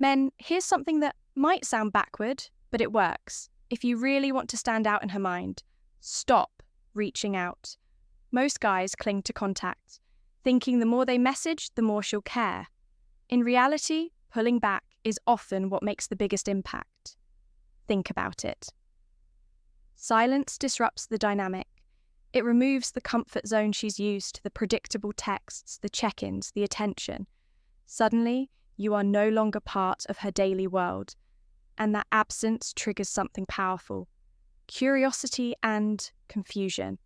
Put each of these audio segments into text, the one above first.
Men, here's something that might sound backward, but it works. If you really want to stand out in her mind, stop reaching out. Most guys cling to contact, thinking the more they message, the more she'll care. In reality, pulling back is often what makes the biggest impact. Think about it. Silence disrupts the dynamic. It removes the comfort zone she's used to, the predictable texts, the check-ins, the attention. Suddenly, you are no longer part of her daily world, and that absence triggers something powerful: curiosity and confusion.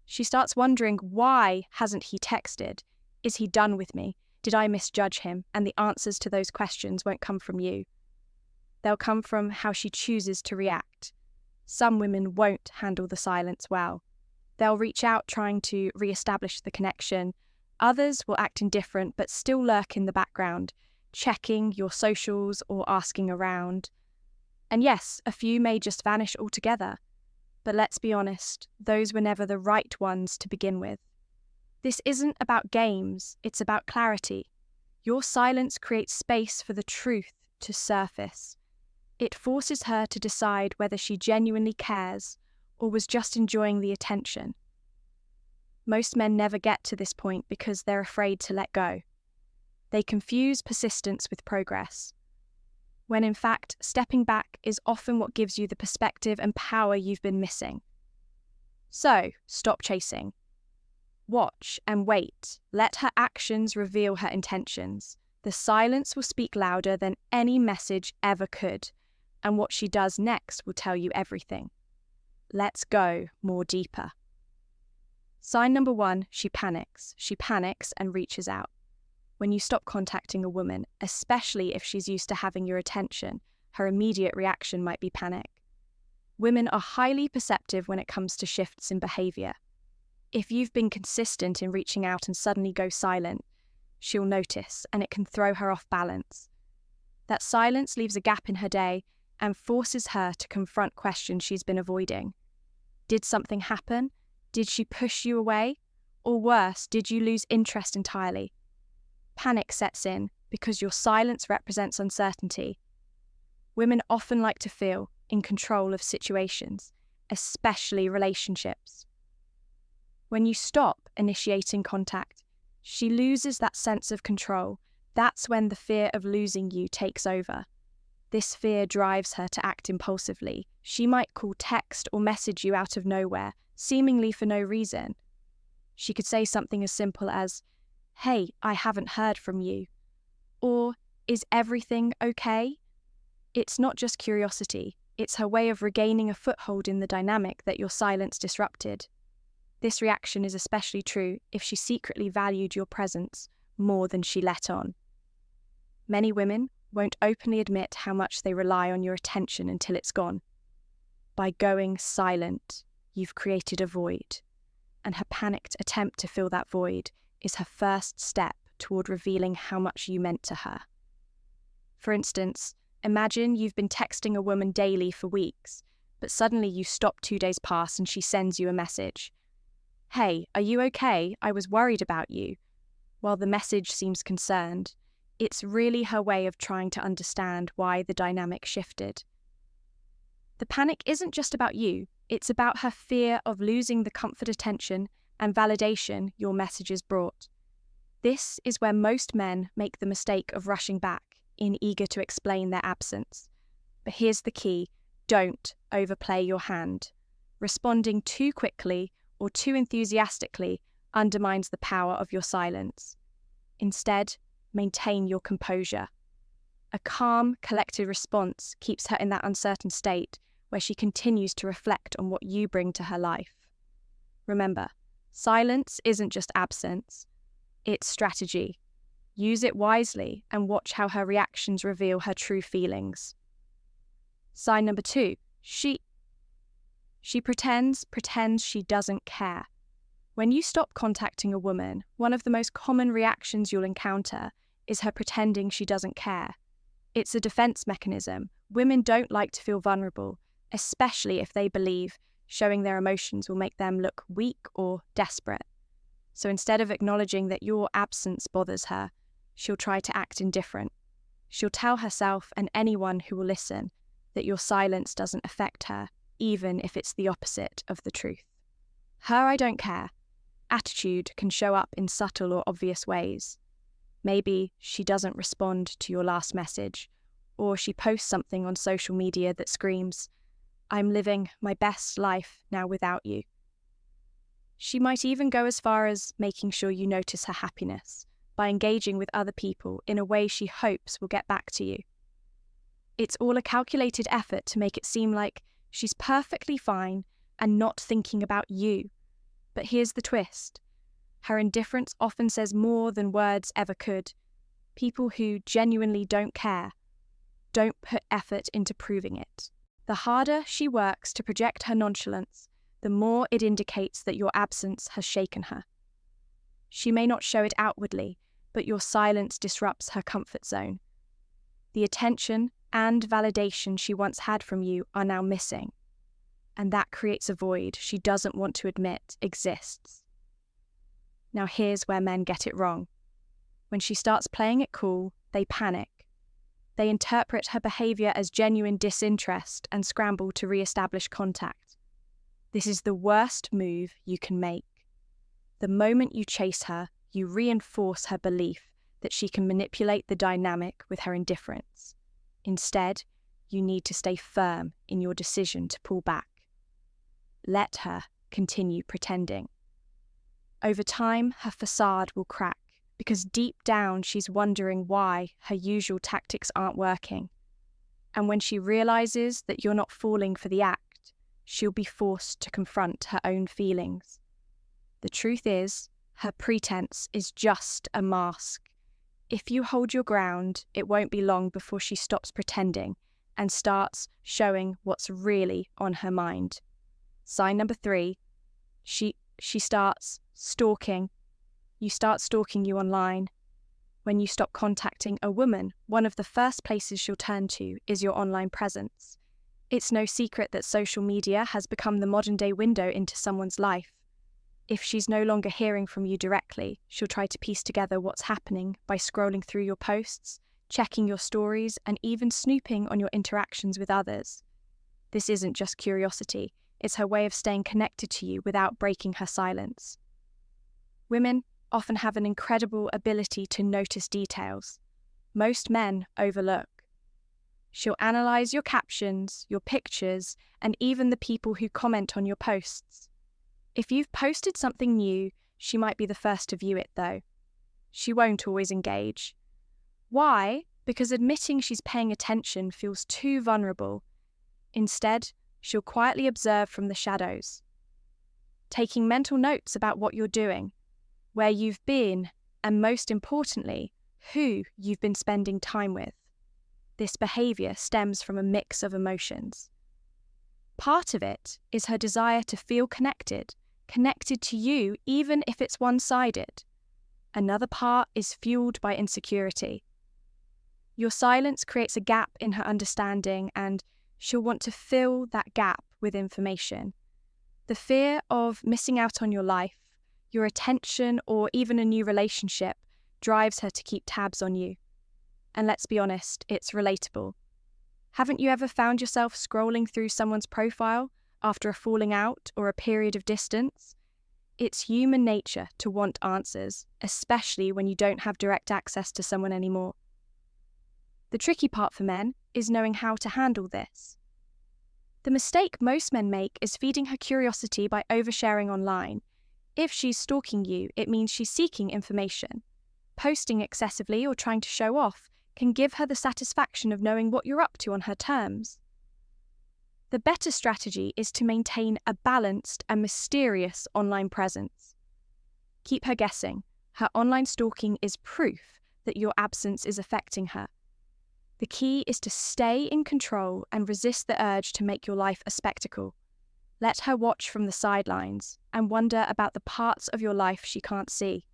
She starts wondering, why hasn't he texted? Is he done with me? Did I misjudge him? And the answers to those questions won't come from you. They'll come from how she chooses to react. Some women won't handle the silence well. They'll reach out trying to re-establish the connection. Others will act indifferent but still lurk in the background, checking your socials or asking around. And yes, a few may just vanish altogether. But let's be honest, those were never the right ones to begin with. This isn't about games, it's about clarity. Your silence creates space for the truth to surface. It forces her to decide whether she genuinely cares or was just enjoying the attention. Most men never get to this point because they're afraid to let go. They confuse persistence with progress, when in fact, stepping back is often what gives you the perspective and power you've been missing. So, stop chasing. Watch and wait. Let her actions reveal her intentions. The silence will speak louder than any message ever could, and what she does next will tell you everything. Let's go more deeper. Sign number 1, she panics. She panics and reaches out. When you stop contacting a woman, especially if she's used to having your attention, her immediate reaction might be panic. Women are highly perceptive when it comes to shifts in behaviour. If you've been consistent in reaching out and suddenly go silent, she'll notice, and it can throw her off balance. That silence leaves a gap in her day and forces her to confront questions she's been avoiding. Did something happen? Did she push you away? Or worse, did you lose interest entirely? Panic sets in because your silence represents uncertainty. Women often like to feel in control of situations, especially relationships. When you stop initiating contact, she loses that sense of control. That's when the fear of losing you takes over. This fear drives her to act impulsively. She might call, text, or message you out of nowhere, seemingly for no reason. She could say something as simple as, "Hey, I haven't heard from you." Or, "Is everything okay?" It's not just curiosity, it's her way of regaining a foothold in the dynamic that your silence disrupted. This reaction is especially true if she secretly valued your presence more than she let on. Many women won't openly admit how much they rely on your attention until it's gone. By going silent, you've created a void, and her panicked attempt to fill that void is her first step toward revealing how much you meant to her. For instance, imagine you've been texting a woman daily for weeks, but suddenly you stop 2 days past and she sends you a message. "Hey, are you okay? I was worried about you." While the message seems concerned, it's really her way of trying to understand why the dynamic shifted. The panic isn't just about you, it's about her fear of losing the comfort, attention, and validation your messages brought. This is where most men make the mistake of rushing back, eager to explain their absence. But here's the key: don't overplay your hand. Responding too quickly or too enthusiastically undermines the power of your silence. Instead, maintain your composure. A calm, collected response keeps her in that uncertain state where she continues to reflect on what you bring to her life. Remember, silence isn't just absence, it's strategy. Use it wisely and watch how her reactions reveal her true feelings. Sign number 2, she pretends she doesn't care. When you stop contacting a woman, one of the most common reactions you'll encounter is her pretending she doesn't care. It's a defense mechanism. Women don't like to feel vulnerable, especially if they believe showing their emotions will make them look weak or desperate. So instead of acknowledging that your absence bothers her, she'll try to act indifferent. She'll tell herself and anyone who will listen that your silence doesn't affect her, even if it's the opposite of the truth. Her "I don't care" attitude can show up in subtle or obvious ways. Maybe she doesn't respond to your last message, or she posts something on social media that screams, "I'm living my best life now without you." She might even go as far as making sure you notice her happiness by engaging with other people in a way she hopes will get back to you. It's all a calculated effort to make it seem like she's perfectly fine and not thinking about you. But here's the twist. Her indifference often says more than words ever could. People who genuinely don't care don't put effort into proving it. The harder she works to project her nonchalance, the more it indicates that your absence has shaken her. She may not show it outwardly, but your silence disrupts her comfort zone. The attention and validation she once had from you are now missing, and that creates a void she doesn't want to admit exists. Now here's where men get it wrong. When she starts playing it cool, they panic. They interpret her behaviour as genuine disinterest and scramble to re-establish contact. This is the worst move you can make. The moment you chase her, you reinforce her belief that she can manipulate the dynamic with her indifference. Instead, you need to stay firm in your decision to pull back. Let her continue pretending. Over time, her facade will crack because deep down she's wondering why her usual tactics aren't working. And when she realizes that you're not falling for the act, she'll be forced to confront her own feelings. The truth is, her pretense is just a mask. If you hold your ground, it won't be long before she stops pretending and starts showing what's really on her mind. Sign number 3, she starts stalking. You start stalking you online. When you stop contacting a woman, one of the first places she'll turn to is your online presence. It's no secret that social media has become the modern-day window into someone's life. If she's no longer hearing from you directly, she'll try to piece together what's happening by scrolling through your posts, checking your stories, and even snooping on your interactions with others. This isn't just curiosity, it's her way of staying connected to you without breaking her silence. Women often have an incredible ability to notice details most men overlook. She'll analyse your captions, your pictures, and even the people who comment on your posts. If you've posted something new, she might be the first to view it, though. She won't always engage. Why? Because admitting she's paying attention feels too vulnerable. Instead, she'll quietly observe from the shadows, taking mental notes about what you're doing, where you've been, and most importantly, who you've been spending time with. This behaviour stems from a mix of emotions. Part of it is her desire to feel connected to you even if it's one-sided. Another part is fueled by insecurity. Your silence creates a gap in her understanding, and she'll want to fill that gap with information. The fear of missing out on your life, your attention, or even a new relationship drives her to keep tabs on you. And let's be honest, it's relatable. Haven't you ever found yourself scrolling through someone's profile after a falling out or a period of distance? It's human nature to want answers, especially when you don't have direct access to someone anymore. The tricky part for men is knowing how to handle this. The mistake most men make is feeding her curiosity by oversharing online. If she's stalking you, it means she's seeking information. Posting excessively or trying to show off can give her the satisfaction of knowing what you're up to on her terms. The better strategy is to maintain a balanced and mysterious online presence. Keep her guessing. Her online stalking is proof that your absence is affecting her. The key is to stay in control and resist the urge to make your life a spectacle. Let her watch from the sidelines and wonder about the parts of your life she can't see.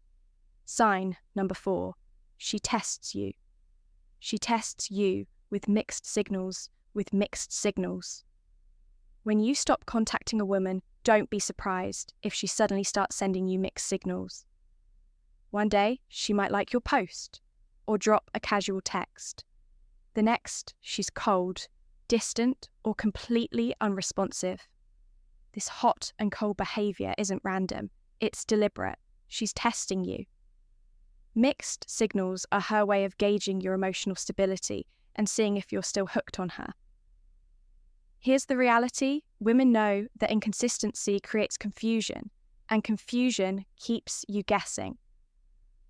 Sign number 4, she tests you. She tests you with mixed signals. When you stop contacting a woman, don't be surprised if she suddenly starts sending you mixed signals. One day, she might like your post or drop a casual text. The next, she's cold, distant, or completely unresponsive. This hot and cold behaviour isn't random, it's deliberate. She's testing you. Mixed signals are her way of gauging your emotional stability and seeing if you're still hooked on her. Here's the reality: women know that inconsistency creates confusion, and confusion keeps you guessing.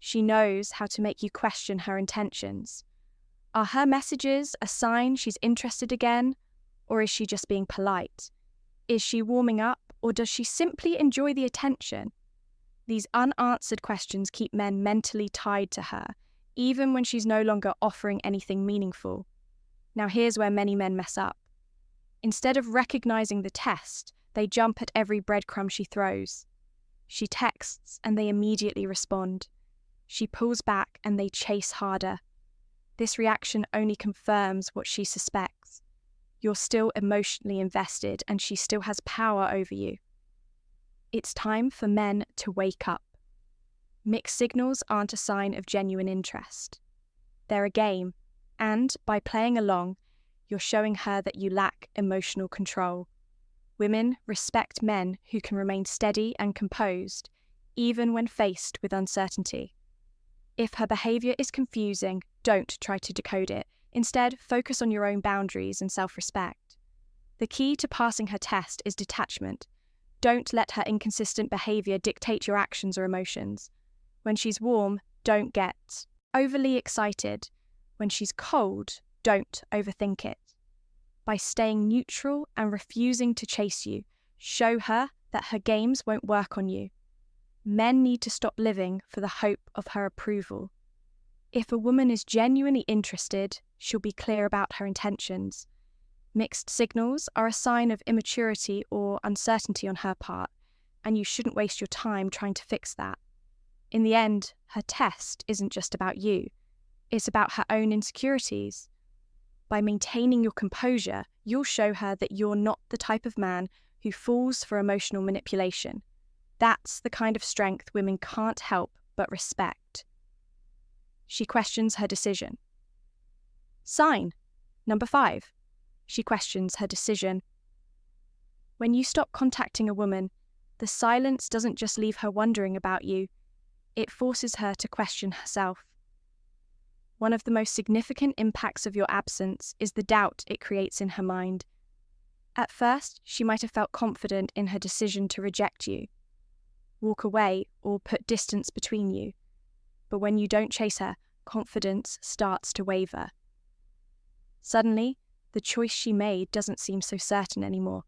She knows how to make you question her intentions. Are her messages a sign she's interested again, or is she just being polite? Is she warming up, or does she simply enjoy the attention? These unanswered questions keep men mentally tied to her, even when she's no longer offering anything meaningful. Now here's where many men mess up. Instead of recognizing the test, they jump at every breadcrumb she throws. She texts and they immediately respond. She pulls back and they chase harder. This reaction only confirms what she suspects. You're still emotionally invested and she still has power over you. It's time for men to wake up. Mixed signals aren't a sign of genuine interest. They're a game, and by playing along, you're showing her that you lack emotional control. Women respect men who can remain steady and composed, even when faced with uncertainty. If her behaviour is confusing, don't try to decode it. Instead, focus on your own boundaries and self-respect. The key to passing her test is detachment. Don't let her inconsistent behaviour dictate your actions or emotions. When she's warm, don't get overly excited. When she's cold, don't overthink it. By staying neutral and refusing to chase you, show her that her games won't work on you. Men need to stop living for the hope of her approval. If a woman is genuinely interested, she'll be clear about her intentions. Mixed signals are a sign of immaturity or uncertainty on her part, and you shouldn't waste your time trying to fix that. In the end, her test isn't just about you. It's about her own insecurities. By maintaining your composure, you'll show her that you're not the type of man who falls for emotional manipulation. That's the kind of strength women can't help but respect. She questions her decision. Sign number 5. She questions her decision. When you stop contacting a woman, the silence doesn't just leave her wondering about you, it forces her to question herself. One of the most significant impacts of your absence is the doubt it creates in her mind. At first, she might have felt confident in her decision to reject you, walk away, or put distance between you. But when you don't chase her, confidence starts to waver. Suddenly, the choice she made doesn't seem so certain anymore.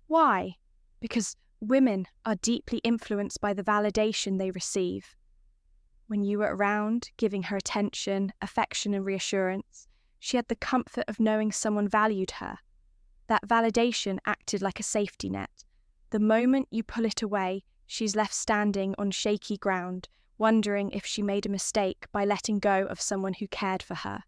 Why? Because women are deeply influenced by the validation they receive. When you were around, giving her attention, affection, and reassurance, she had the comfort of knowing someone valued her. That validation acted like a safety net. The moment you pull it away, she's left standing on shaky ground, wondering if she made a mistake by letting go of someone who cared for her.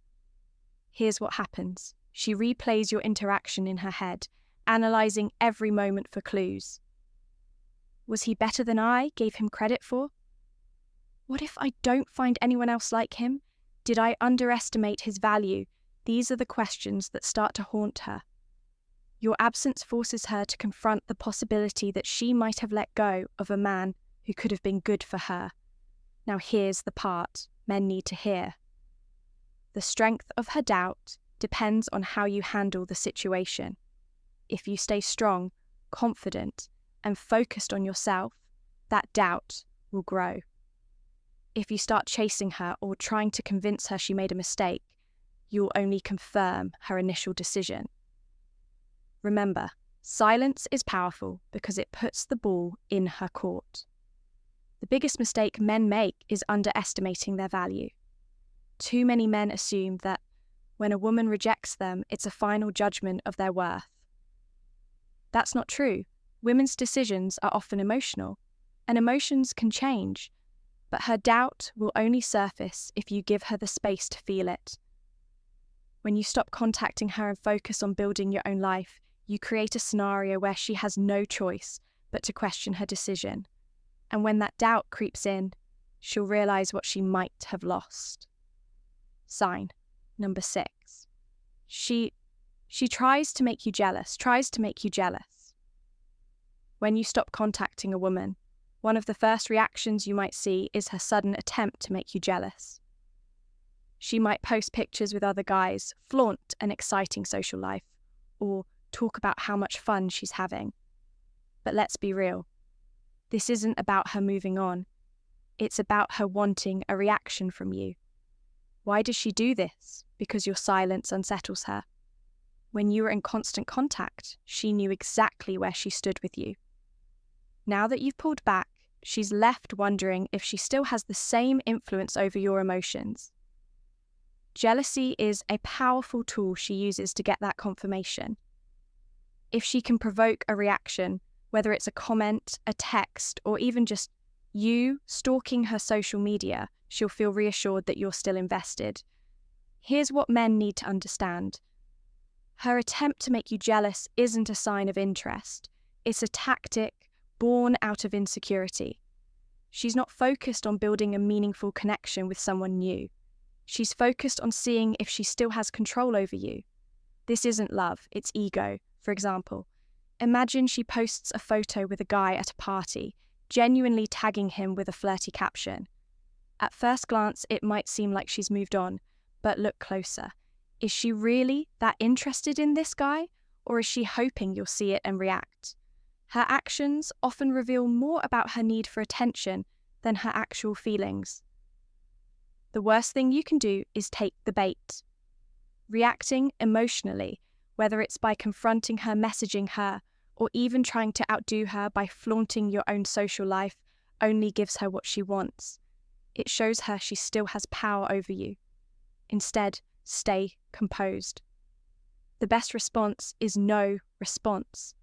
Here's what happens. She replays your interaction in her head, analysing every moment for clues. Was he better than I gave him credit for? What if I don't find anyone else like him? Did I underestimate his value? These are the questions that start to haunt her. Your absence forces her to confront the possibility that she might have let go of a man who could have been good for her. Now here's the part men need to hear. The strength of her doubt depends on how you handle the situation. If you stay strong, confident, and focused on yourself, that doubt will grow. If you start chasing her or trying to convince her she made a mistake, you'll only confirm her initial decision. Remember, silence is powerful because it puts the ball in her court. The biggest mistake men make is underestimating their value. Too many men assume that when a woman rejects them, it's a final judgment of their worth. That's not true. Women's decisions are often emotional, and emotions can change, but her doubt will only surface if you give her the space to feel it. When you stop contacting her and focus on building your own life, you create a scenario where she has no choice but to question her decision. And when that doubt creeps in, she'll realise what she might have lost. Sign Number 6. She tries to make you jealous, When you stop contacting a woman, one of the first reactions you might see is her sudden attempt to make you jealous. She might post pictures with other guys, flaunt an exciting social life, or talk about how much fun she's having. But let's be real. This isn't about her moving on. It's about her wanting a reaction from you. Why does she do this? Because your silence unsettles her. When you were in constant contact, she knew exactly where she stood with you. Now that you've pulled back, she's left wondering if she still has the same influence over your emotions. Jealousy is a powerful tool she uses to get that confirmation. If she can provoke a reaction, whether it's a comment, a text, or even just you stalking her social media, she'll feel reassured that you're still invested. Here's what men need to understand. Her attempt to make you jealous isn't a sign of interest. It's a tactic born out of insecurity. She's not focused on building a meaningful connection with someone new. She's focused on seeing if she still has control over you. This isn't love, it's ego. For example, imagine she posts a photo with a guy at a party, genuinely tagging him with a flirty caption. At first glance, it might seem like she's moved on, but look closer. Is she really that interested in this guy, or is she hoping you'll see it and react? Her actions often reveal more about her need for attention than her actual feelings. The worst thing you can do is take the bait. Reacting emotionally, whether it's by confronting her, messaging her, or even trying to outdo her by flaunting your own social life, only gives her what she wants. It shows her she still has power over you. Instead, stay composed. The best response is no response.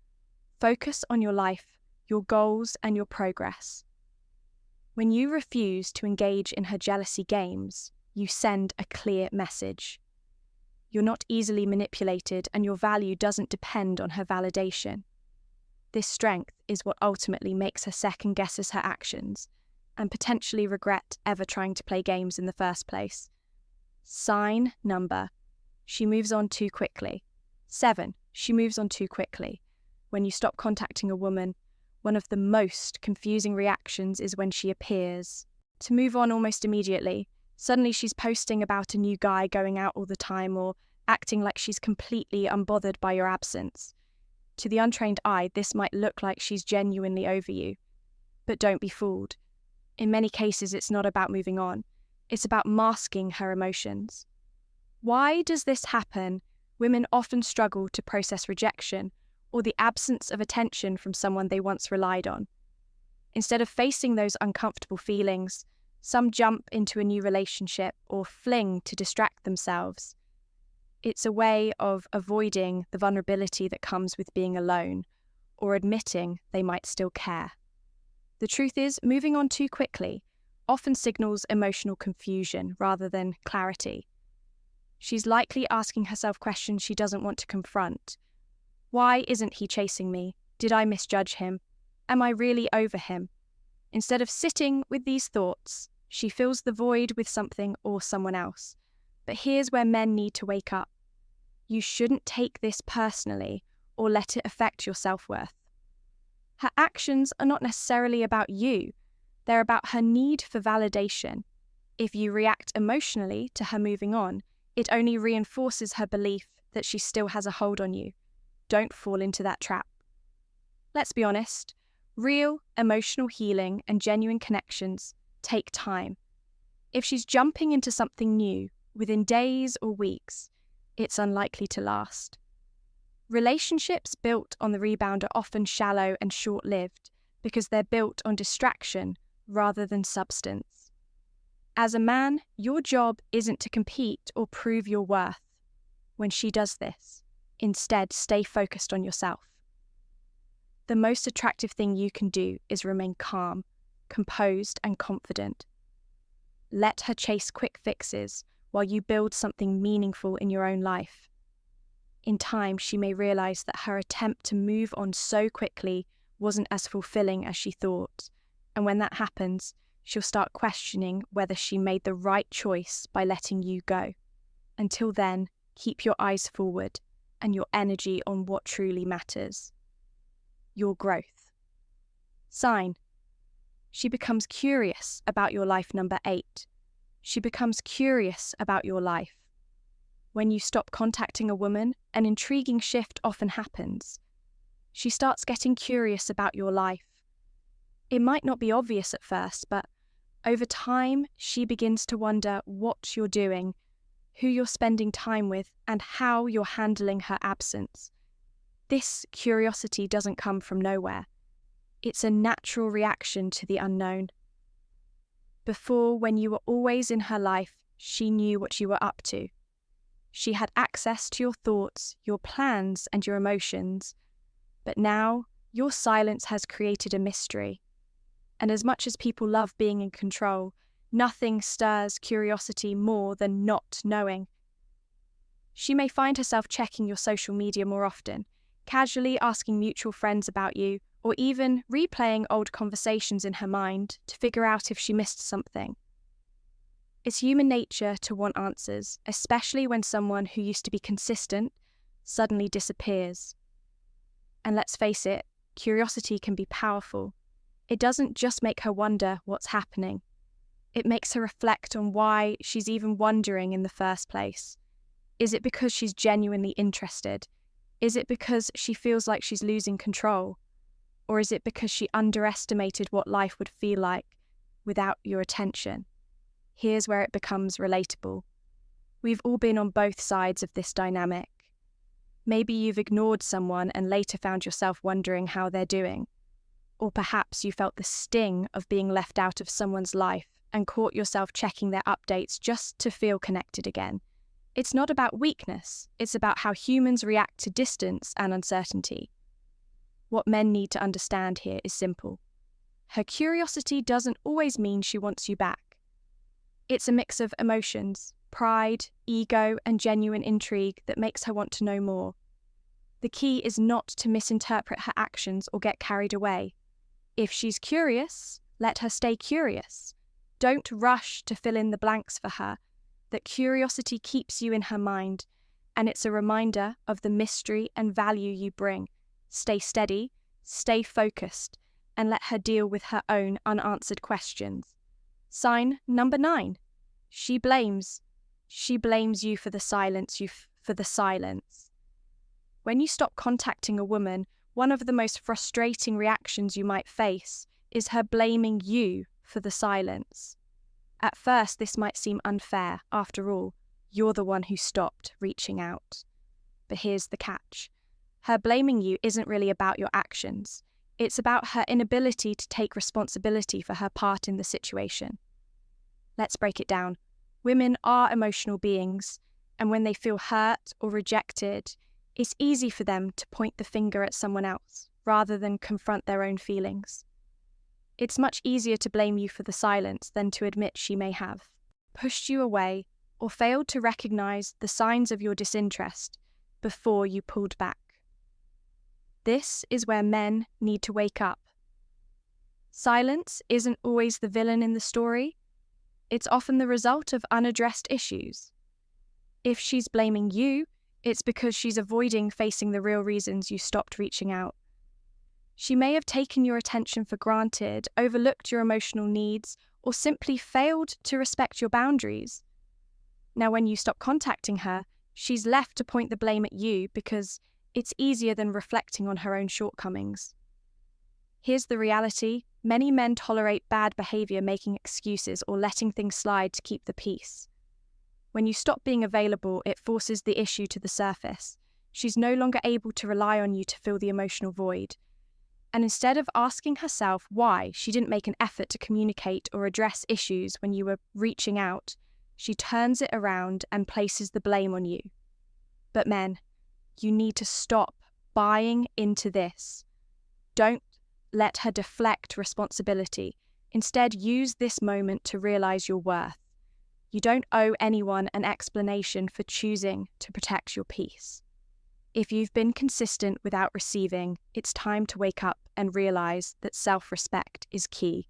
Focus on your life, your goals, and your progress. When you refuse to engage in her jealousy games, you send a clear message. You're not easily manipulated, and your value doesn't depend on her validation. This strength is what ultimately makes her second-guess her actions and potentially regret ever trying to play games in the first place. Sign number: she moves on too quickly. 7. She moves on too quickly. When you stop contacting a woman, one of the most confusing reactions is when she appears to move on almost immediately. Suddenly she's posting about a new guy going out all the time, or acting like she's completely unbothered by your absence. To the untrained eye, this might look like she's genuinely over you. But don't be fooled. In many cases, it's not about moving on. It's about masking her emotions. Why does this happen? Women often struggle to process rejection or the absence of attention from someone they once relied on. Instead of facing those uncomfortable feelings, some jump into a new relationship or fling to distract themselves. It's a way of avoiding the vulnerability that comes with being alone, or admitting they might still care. The truth is, moving on too quickly often signals emotional confusion rather than clarity. She's likely asking herself questions she doesn't want to confront. Why isn't he chasing me? Did I misjudge him? Am I really over him? Instead of sitting with these thoughts, she fills the void with something or someone else. But here's where men need to wake up. You shouldn't take this personally or let it affect your self-worth. Her actions are not necessarily about you. They're about her need for validation. If you react emotionally to her moving on, it only reinforces her belief that she still has a hold on you. Don't fall into that trap. Let's be honest, real emotional healing and genuine connections take time. If she's jumping into something new within days or weeks, it's unlikely to last. Relationships built on the rebound are often shallow and short-lived because they're built on distraction rather than substance. As a man, your job isn't to compete or prove your worth. When she does this, instead, stay focused on yourself. The most attractive thing you can do is remain calm, composed, and confident. Let her chase quick fixes while you build something meaningful in your own life. In time, she may realize that her attempt to move on so quickly wasn't as fulfilling as she thought, and when that happens, she'll start questioning whether she made the right choice by letting you go. Until then, keep your eyes forward and your energy on what truly matters: your growth. Sign: she becomes curious about your life. Number 8. She becomes curious about your life. When you stop contacting a woman, an intriguing shift often happens. She starts getting curious about your life. It might not be obvious at first, but over time, she begins to wonder what you're doing, who you're spending time with, and how you're handling her absence. This curiosity doesn't come from nowhere. It's a natural reaction to the unknown. Before, when you were always in her life, she knew what you were up to. She had access to your thoughts, your plans, and your emotions. But now, your silence has created a mystery. And as much as people love being in control, nothing stirs curiosity more than not knowing. She may find herself checking your social media more often, casually asking mutual friends about you, or even replaying old conversations in her mind to figure out if she missed something. It's human nature to want answers, especially when someone who used to be consistent suddenly disappears. And let's face it, curiosity can be powerful. It doesn't just make her wonder what's happening. It makes her reflect on why she's even wondering in the first place. Is it because she's genuinely interested? Is it because she feels like she's losing control? Or is it because she underestimated what life would feel like without your attention? Here's where it becomes relatable. We've all been on both sides of this dynamic. Maybe you've ignored someone and later found yourself wondering how they're doing. Or perhaps you felt the sting of being left out of someone's life and caught yourself checking their updates just to feel connected again. It's not about weakness, it's about how humans react to distance and uncertainty. What men need to understand here is simple. Her curiosity doesn't always mean she wants you back. It's a mix of emotions, pride, ego, and genuine intrigue that makes her want to know more. The key is not to misinterpret her actions or get carried away. If she's curious, let her stay curious. Don't rush to fill in the blanks for her. That curiosity keeps you in her mind, and it's a reminder of the mystery and value you bring. Stay steady, stay focused, and let her deal with her own unanswered questions. Sign number 9. She blames. She blames you for the silence, for the silence. When you stop contacting a woman, one of the most frustrating reactions you might face is her blaming you for the silence. At first, this might seem unfair. After all, you're the one who stopped reaching out. But here's the catch. Her blaming you isn't really about your actions. It's about her inability to take responsibility for her part in the situation. Let's break it down. Women are emotional beings, and when they feel hurt or rejected, it's easy for them to point the finger at someone else rather than confront their own feelings. It's much easier to blame you for the silence than to admit she may have pushed you away or failed to recognize the signs of your disinterest before you pulled back. This is where men need to wake up. Silence isn't always the villain in the story. It's often the result of unaddressed issues. If she's blaming you, it's because she's avoiding facing the real reasons you stopped reaching out. She may have taken your attention for granted, overlooked your emotional needs, or simply failed to respect your boundaries. Now, when you stop contacting her, she's left to point the blame at you because it's easier than reflecting on her own shortcomings. Here's the reality: many men tolerate bad behavior, making excuses or letting things slide to keep the peace. When you stop being available, it forces the issue to the surface. She's no longer able to rely on you to fill the emotional void. And instead of asking herself why she didn't make an effort to communicate or address issues when you were reaching out, she turns it around and places the blame on you. But men, you need to stop buying into this. Don't let her deflect responsibility. Instead, use this moment to realize your worth. You don't owe anyone an explanation for choosing to protect your peace. If you've been consistent without receiving, it's time to wake up and realize that self-respect is key.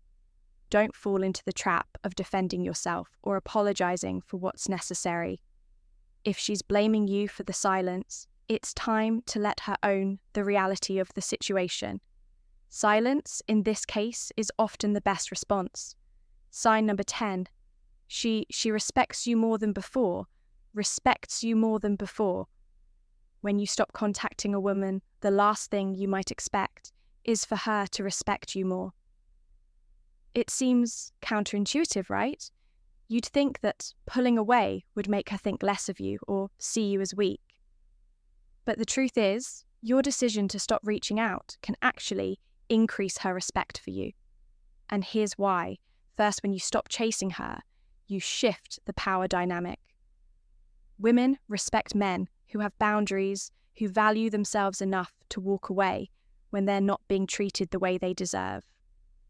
Don't fall into the trap of defending yourself or apologizing for what's necessary. If she's blaming you for the silence, it's time to let her own the reality of the situation. Silence, in this case, is often the best response. Sign number 10. She respects you more than before. Respects you more than before. When you stop contacting a woman, the last thing you might expect is for her to respect you more. It seems counterintuitive, right? You'd think that pulling away would make her think less of you or see you as weak. But the truth is, your decision to stop reaching out can actually increase her respect for you. And here's why. First, when you stop chasing her, you shift the power dynamic. Women respect men who have boundaries, who value themselves enough to walk away when they're not being treated the way they deserve.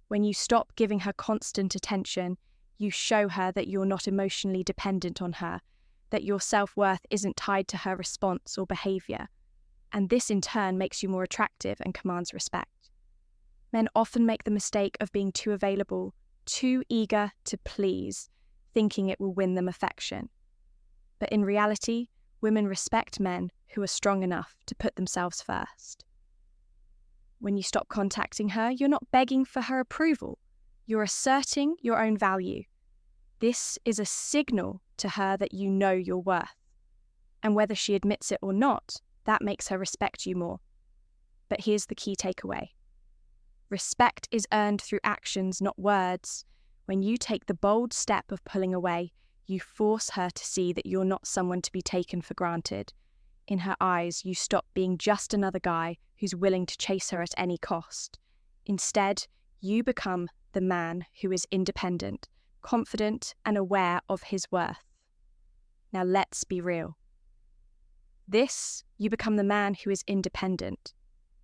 When you stop giving her constant attention, you show her that you're not emotionally dependent on her, that your self-worth isn't tied to her response or behaviour, and this in turn makes you more attractive and commands respect. Men often make the mistake of being too available, too eager to please, thinking it will win them affection. But in reality, women respect men who are strong enough to put themselves first. When you stop contacting her, you're not begging for her approval. You're asserting your own value. This is a signal to her that you know your worth. And whether she admits it or not, that makes her respect you more. But here's the key takeaway. Respect is earned through actions, not words. When you take the bold step of pulling away, you force her to see that you're not someone to be taken for granted. In her eyes, you stop being just another guy who's willing to chase her at any cost. Instead, you become the man who is independent, confident, and aware of his worth. Now let's be real. You become the man who is independent.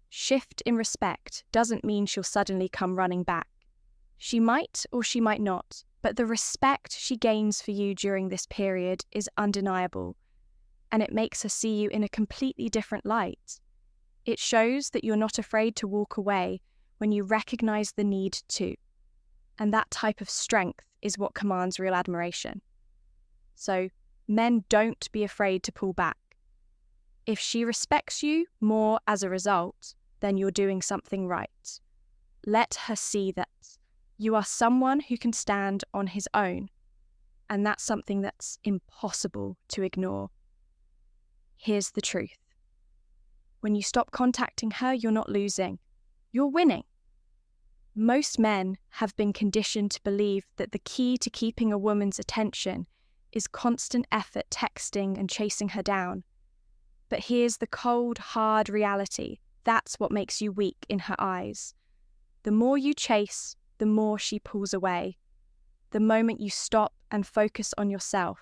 Shift in respect doesn't mean she'll suddenly come running back. She might or she might not, but the respect she gains for you during this period is undeniable, and it makes her see you in a completely different light. It shows that you're not afraid to walk away when you recognize the need to, and that type of strength is what commands real admiration. So, men, don't be afraid to pull back. If she respects you more as a result, then you're doing something right. Let her see that you are someone who can stand on his own, and that's something that's impossible to ignore. Here's the truth. When you stop contacting her, you're not losing. You're winning. Most men have been conditioned to believe that the key to keeping a woman's attention is constant effort texting and chasing her down. But here's the cold, hard reality. That's what makes you weak in her eyes. The more you chase, the more she pulls away. The moment you stop and focus on yourself,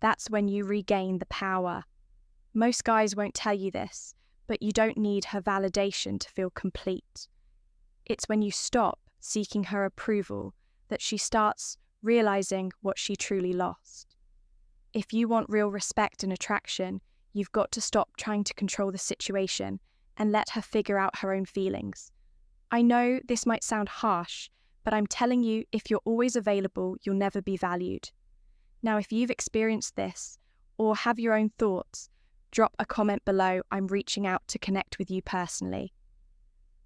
that's when you regain the power. Most guys won't tell you this, but you don't need her validation to feel complete. It's when you stop seeking her approval that she starts realizing what she truly lost. If you want real respect and attraction, you've got to stop trying to control the situation and let her figure out her own feelings. I know this might sound harsh, but I'm telling you, if you're always available, you'll never be valued. Now, if you've experienced this or have your own thoughts, drop a comment below. I'm reaching out to connect with you personally.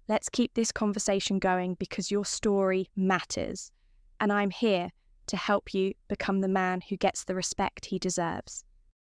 Let's keep this conversation going because your story matters, and I'm here to help you become the man who gets the respect he deserves.